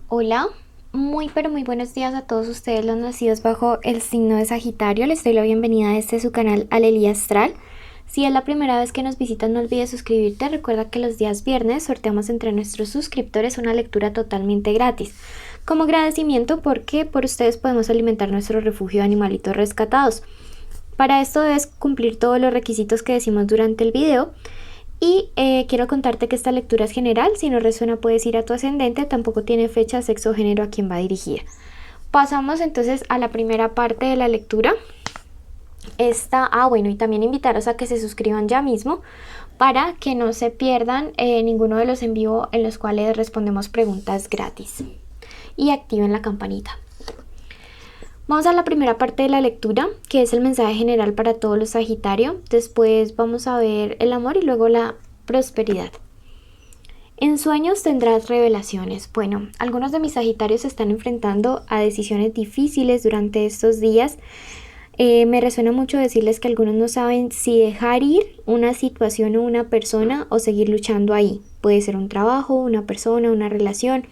Hola, muy pero muy buenos días a todos ustedes los nacidos bajo el signo de Sagitario. Les doy la bienvenida a su canal Alelía Astral. Si es la primera vez que nos visitan, no olvides suscribirte. Recuerda que los días viernes sorteamos entre nuestros suscriptores una lectura totalmente gratis. Como agradecimiento porque por ustedes podemos alimentar nuestro refugio de animalitos rescatados. Para esto debes cumplir todos los requisitos que decimos durante el video. Y quiero contarte que esta lectura es general, si no resuena puedes ir a tu ascendente, tampoco tiene fecha, sexo o género a quien va dirigida. Pasamos entonces a la primera parte de la lectura. Bueno, y también invitaros a que se suscriban ya mismo para que no se pierdan ninguno de los en vivo en los cuales respondemos preguntas gratis. Y activen la campanita. Vamos a la primera parte de la lectura, que es el mensaje general para todos los Sagitario. Después vamos a ver el amor y luego la prosperidad. En sueños tendrás revelaciones. Bueno, algunos de mis Sagitarios se están enfrentando a decisiones difíciles durante estos días. Me resuena mucho decirles que algunos no saben si dejar ir una situación o una persona o seguir luchando ahí. Puede ser un trabajo, una persona, una relación.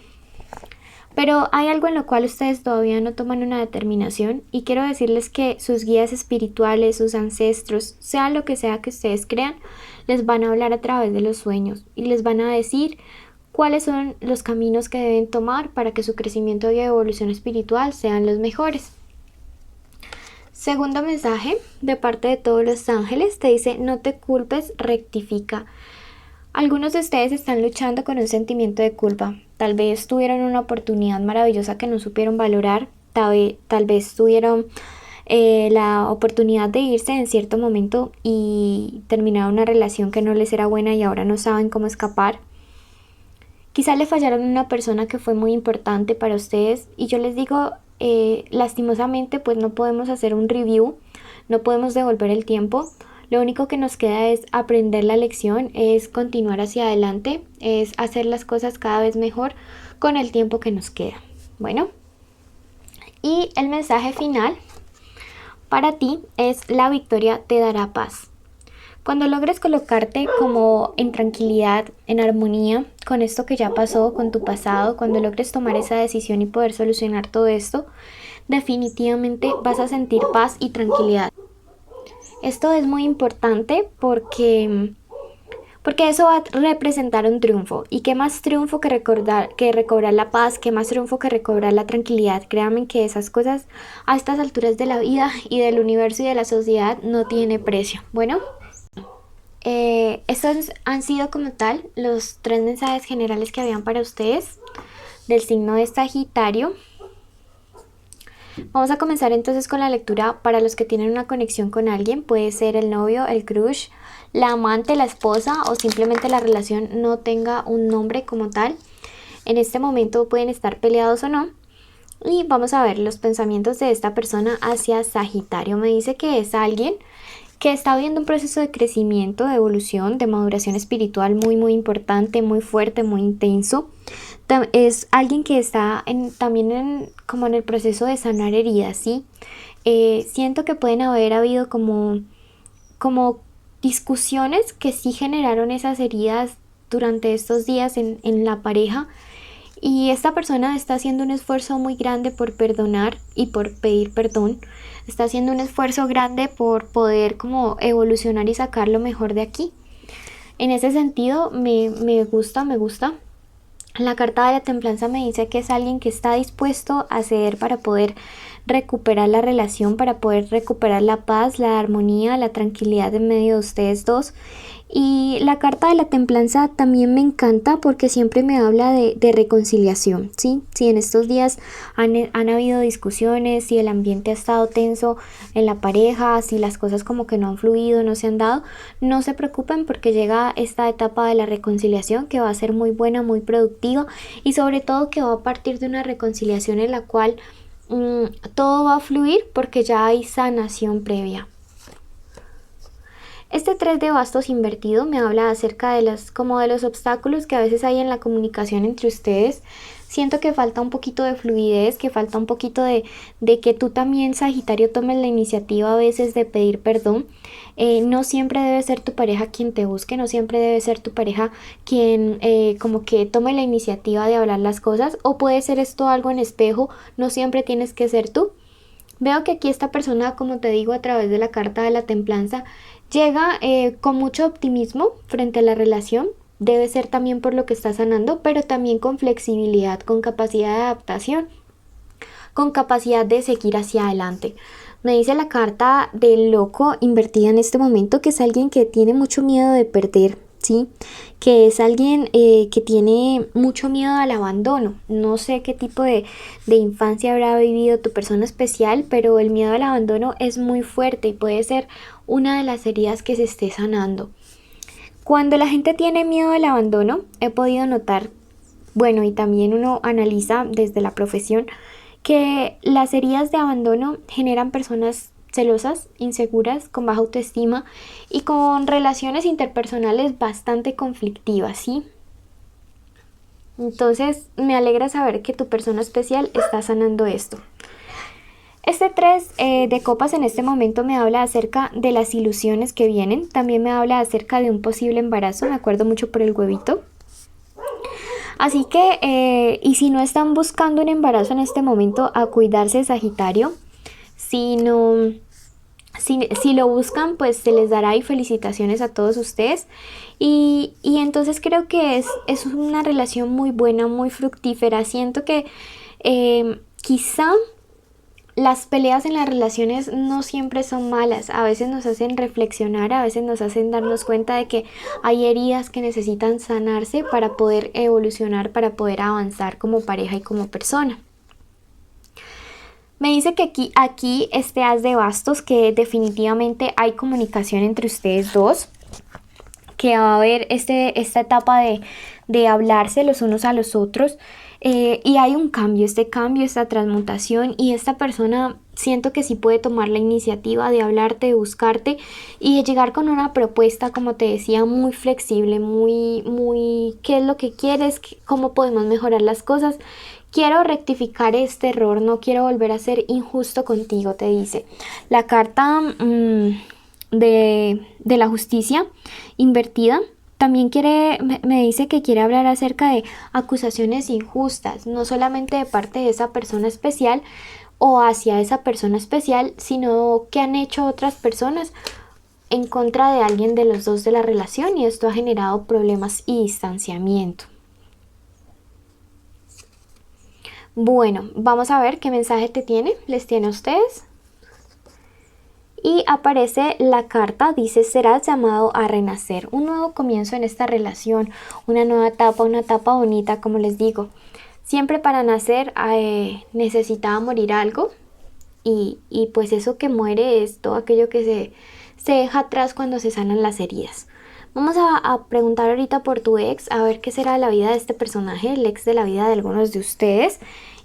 Pero hay algo en lo cual ustedes todavía no toman una determinación y quiero decirles que sus guías espirituales, sus ancestros, sea lo que sea que ustedes crean, les van a hablar a través de los sueños y les van a decir cuáles son los caminos que deben tomar para que su crecimiento y evolución espiritual sean los mejores. Segundo mensaje de parte de todos los ángeles te dice: no te culpes, rectifica. Algunos de ustedes están luchando con un sentimiento de culpa. Tal vez tuvieron una oportunidad maravillosa que no supieron valorar. Tal vez tuvieron la oportunidad de irse en cierto momento y terminar una relación que no les era buena y ahora no saben cómo escapar. Quizá le fallaron a una persona que fue muy importante para ustedes y yo les digo, lastimosamente pues no podemos hacer un review, no podemos devolver el tiempo. Lo único que nos queda es aprender la lección, es continuar hacia adelante, es hacer las cosas cada vez mejor con el tiempo que nos queda. Bueno, y el mensaje final para ti es: la victoria te dará paz. Cuando logres colocarte como en tranquilidad, en armonía con esto que ya pasó, con tu pasado, cuando logres tomar esa decisión y poder solucionar todo esto, definitivamente vas a sentir paz y tranquilidad. Esto es muy importante porque eso va a representar un triunfo. Y qué más triunfo que recobrar la paz, qué más triunfo que recobrar la tranquilidad. Créanme que esas cosas a estas alturas de la vida y del universo y de la sociedad no tiene precio. Bueno, estos han sido como tal los 3 mensajes generales que habían para ustedes del signo de Sagitario. Vamos a comenzar entonces con la lectura para los que tienen una conexión con alguien. Puede ser el novio, el crush, la amante, la esposa o simplemente la relación no tenga un nombre como tal. En este momento pueden estar peleados o no. Y vamos a ver los pensamientos de esta persona hacia Sagitario. Me dice que es alguien que está viviendo un proceso de crecimiento, de evolución, de maduración espiritual muy importante, muy fuerte, muy intenso. Es alguien que está también como en el proceso de sanar heridas, ¿sí? Siento que pueden haber habido como discusiones que sí generaron esas heridas durante estos días en la pareja. Y esta persona está haciendo un esfuerzo muy grande por perdonar y por pedir perdón. Está haciendo un esfuerzo grande por poder como evolucionar y sacar lo mejor de aquí. En ese sentido me gusta. La carta de la templanza me dice que es alguien que está dispuesto a ceder para poder recuperar la relación, para poder recuperar la paz, la armonía, la tranquilidad en medio de ustedes dos. Y la carta de la templanza también me encanta porque siempre me habla de reconciliación, ¿sí? Si en estos días han habido discusiones, si el ambiente ha estado tenso en la pareja, si las cosas como que no han fluido, no se han dado, no se preocupen porque llega esta etapa de la reconciliación que va a ser muy buena, muy productiva y sobre todo que va a partir de una reconciliación en la cual todo va a fluir porque ya hay sanación previa. Este 3 de bastos invertido me habla acerca de los obstáculos que a veces hay en la comunicación entre ustedes. siento que falta un poquito de fluidez, que falta un poquito de que tú también, Sagitario, tomes la iniciativa a veces de pedir perdón. No siempre debe ser tu pareja quien te busque, no siempre debe ser tu pareja quien como que tome la iniciativa de hablar las cosas, o puede ser esto algo en espejo, no siempre tienes que ser tú. Veo que aquí esta persona, como te digo, a través de la carta de la templanza, llega con mucho optimismo frente a la relación. Debe ser también por lo que está sanando, pero también con flexibilidad, con capacidad de adaptación, con capacidad de seguir hacia adelante. Me dice la carta del loco invertida en este momento que es alguien que tiene mucho miedo de perder, ¿sí? Que es alguien que tiene mucho miedo al abandono. No sé qué tipo de infancia habrá vivido tu persona especial, pero el miedo al abandono es muy fuerte y puede ser una de las heridas que se esté sanando. Cuando la gente tiene miedo al abandono, he podido notar, bueno, y también uno analiza desde la profesión, que las heridas de abandono generan personas celosas, inseguras, con baja autoestima y con relaciones interpersonales bastante conflictivas, ¿sí? Entonces me alegra saber que tu persona especial está sanando esto. Este 3 de copas en este momento me habla acerca de las ilusiones que vienen. También me habla acerca de un posible embarazo. Me acuerdo mucho por el huevito. Así que, y si no están buscando un embarazo en este momento, a cuidarse, Sagitario. Si no, si lo buscan, pues se les dará, y felicitaciones a todos ustedes. Y entonces creo que es una relación muy buena, muy fructífera. Siento que quizá las peleas en las relaciones no siempre son malas, a veces nos hacen reflexionar, a veces nos hacen darnos cuenta de que hay heridas que necesitan sanarse para poder evolucionar, para poder avanzar como pareja y como persona. Me dice que aquí este as de bastos, que definitivamente hay comunicación entre ustedes dos, que va a haber esta etapa de hablarse los unos a los otros. Y hay un cambio, esta transmutación, y esta persona siento que sí puede tomar la iniciativa de hablarte, de buscarte y de llegar con una propuesta, como te decía, muy flexible, muy qué es lo que quieres, cómo podemos mejorar las cosas. Quiero rectificar este error, no quiero volver a ser injusto contigo, te dice. La carta de la justicia invertida también me dice que quiere hablar acerca de acusaciones injustas, no solamente de parte de esa persona especial o hacia esa persona especial, sino que han hecho otras personas en contra de alguien de los dos de la relación, y esto ha generado problemas y distanciamiento. Bueno, vamos a ver qué mensaje les tiene a ustedes. Y aparece la carta, dice: serás llamado a renacer, un nuevo comienzo en esta relación, una nueva etapa, una etapa bonita, como les digo. Siempre para nacer necesitaba morir algo, y pues eso que muere es todo aquello que se deja atrás cuando se sanan las heridas. Vamos a preguntar ahorita por tu ex, a ver qué será de la vida de este personaje, el ex de la vida de algunos de ustedes.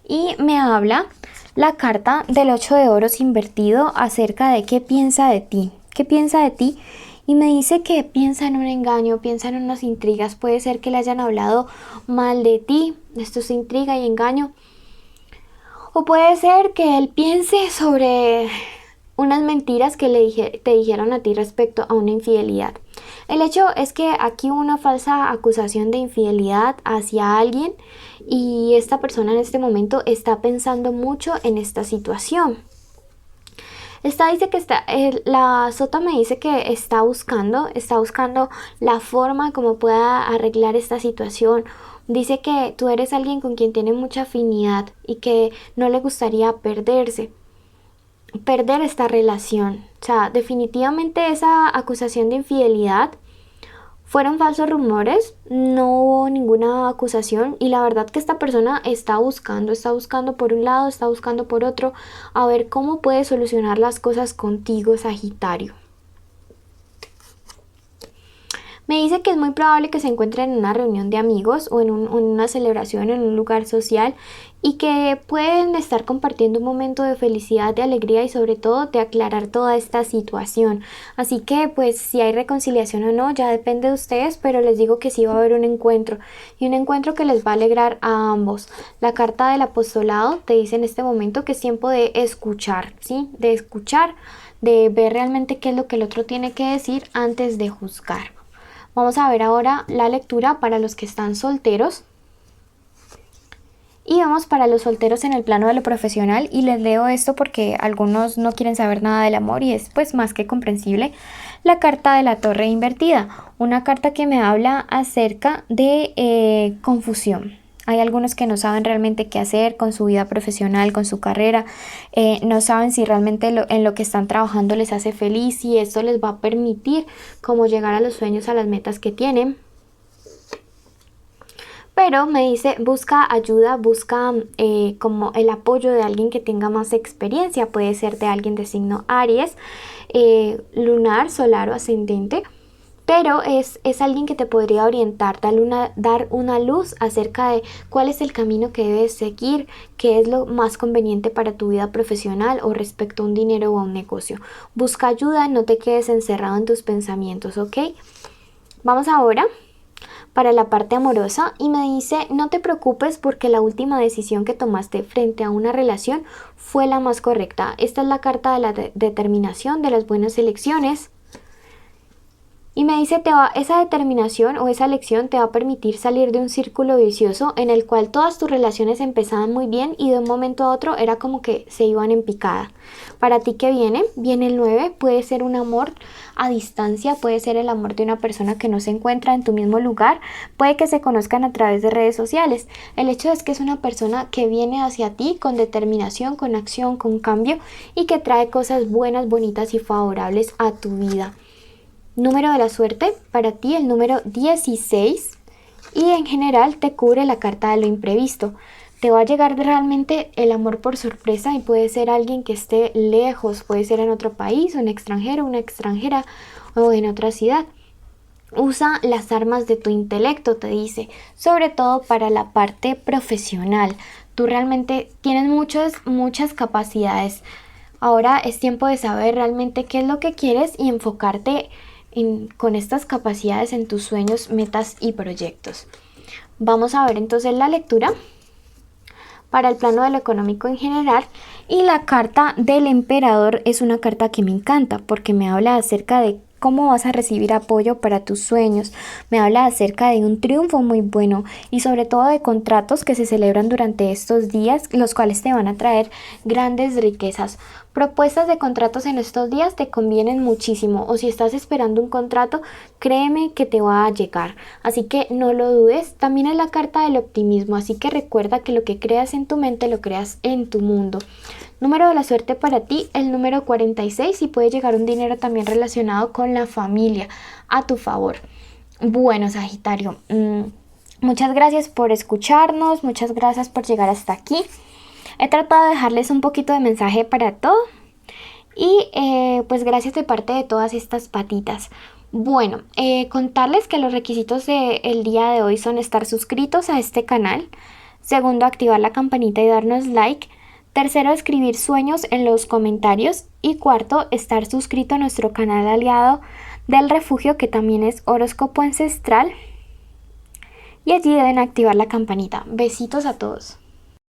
Y me habla la carta del 8 de oros invertido acerca de qué piensa de ti. ¿Qué piensa de ti? Y me dice que piensa en un engaño, piensa en unas intrigas. Puede ser que le hayan hablado mal de ti, esto es intriga y engaño. O puede ser que él piense sobre unas mentiras que te dijeron a ti respecto a una infidelidad. El hecho es que aquí hubo una falsa acusación de infidelidad hacia alguien, y esta persona en este momento está pensando mucho en esta situación. La sota me dice que está buscando la forma como pueda arreglar esta situación. Dice que tú eres alguien con quien tiene mucha afinidad y que no le gustaría perder esta relación. O sea, definitivamente esa acusación de infidelidad fueron falsos rumores, no hubo ninguna acusación, y la verdad que esta persona está buscando por un lado, está buscando por otro, a ver cómo puede solucionar las cosas contigo, Sagitario. Me dice que es muy probable que se encuentren en una reunión de amigos o en una celebración en un lugar social y que pueden estar compartiendo un momento de felicidad, de alegría y sobre todo de aclarar toda esta situación. Así que pues si hay reconciliación o no ya depende de ustedes, pero les digo que sí va a haber un encuentro y un encuentro que les va a alegrar a ambos. La carta del apostolado te dice en este momento que es tiempo de escuchar, ¿sí? De escuchar, de ver realmente qué es lo que el otro tiene que decir antes de juzgar. Vamos a ver ahora la lectura para los que están solteros. Y vamos para los solteros en el plano de lo profesional y les leo esto porque algunos no quieren saber nada del amor y es pues más que comprensible. La carta de la torre invertida, una carta que me habla acerca de confusión. Hay algunos que no saben realmente qué hacer con su vida profesional, con su carrera, no saben si realmente en lo que están trabajando les hace feliz y esto les va a permitir como llegar a los sueños, a las metas que tienen. Pero me dice, busca ayuda, busca como el apoyo de alguien que tenga más experiencia. Puede ser de alguien de signo Aries, lunar, solar o ascendente. Pero es alguien que te podría orientar, dar una luz acerca de cuál es el camino que debes seguir, qué es lo más conveniente para tu vida profesional o respecto a un dinero o a un negocio. Busca ayuda, no te quedes encerrado en tus pensamientos, ¿ok? Vamos ahora para la parte amorosa y me dice no te preocupes porque la última decisión que tomaste frente a una relación fue la más correcta. Esta es la carta de la determinación, de las buenas elecciones. Y me dice, esa determinación o esa elección te va a permitir salir de un círculo vicioso en el cual todas tus relaciones empezaban muy bien y de un momento a otro era como que se iban en picada. Para ti, ¿qué viene? Viene el 9, puede ser un amor a distancia, puede ser el amor de una persona que no se encuentra en tu mismo lugar, puede que se conozcan a través de redes sociales. El hecho es que es una persona que viene hacia ti con determinación, con acción, con cambio y que trae cosas buenas, bonitas y favorables a tu vida. Número de la suerte, para ti el número 16 y en general te cubre la carta de lo imprevisto. Te va a llegar realmente el amor por sorpresa y puede ser alguien que esté lejos, puede ser en otro país, un extranjero, una extranjera o en otra ciudad. Usa las armas de tu intelecto, te dice, sobre todo para la parte profesional. Tú realmente tienes muchas capacidades. Ahora es tiempo de saber realmente qué es lo que quieres y enfocarte con estas capacidades en tus sueños, metas y proyectos. Vamos a ver entonces la lectura para el plano de lo económico en general y la carta del emperador es una carta que me encanta porque me habla acerca de cómo vas a recibir apoyo para tus sueños. Me habla acerca de un triunfo muy bueno y sobre todo de contratos que se celebran durante estos días, los cuales te van a traer grandes riquezas. Propuestas de contratos en estos días te convienen muchísimo o si estás esperando un contrato, créeme que te va a llegar. Así que no lo dudes. También es la carta del optimismo, así que recuerda que lo que creas en tu mente lo creas en tu mundo. Número de la suerte para ti, el número 46 y puede llegar un dinero también relacionado con la familia a tu favor. Bueno, Sagitario, muchas gracias por escucharnos, muchas gracias por llegar hasta aquí. He tratado de dejarles un poquito de mensaje para todo y pues gracias de parte de todas estas patitas. Bueno, contarles que los requisitos del día de hoy son estar suscritos a este canal. Segundo, activar la campanita y darnos like. Tercero, escribir sueños en los comentarios. Y cuarto, estar suscrito a nuestro canal aliado del refugio que también es horóscopo ancestral. Y allí deben activar la campanita. Besitos a todos.